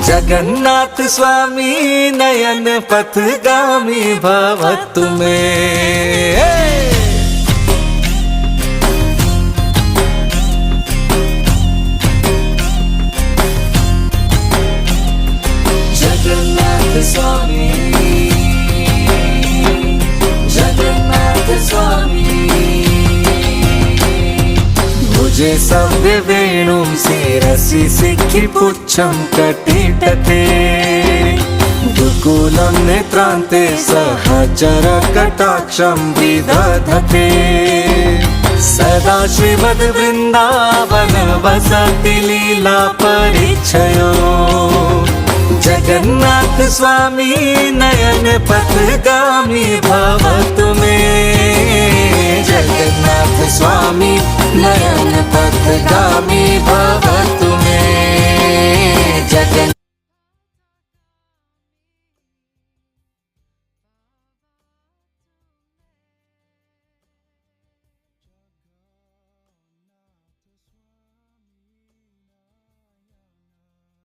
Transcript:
जगन्नाथ स्वामी नयन पथगामी भवतु मे। जगन्नाथ स्वामी, जगन्नाथ स्वामी, भुजे सव्य वेणुं शिरसि सिखि पुच्छं कटितटे, दुकूलं नेत्रान्ते सहचर कटाक्षं विदधते। सदा श्रीमद्वृन्दावन वसति लीला परिच्छयो, जगन्नाथ स्वामी नयन पथगामी भवतु मे। जगन्नाथ स्वामी नयन पथगामी भवतु मे। जगन्नाथ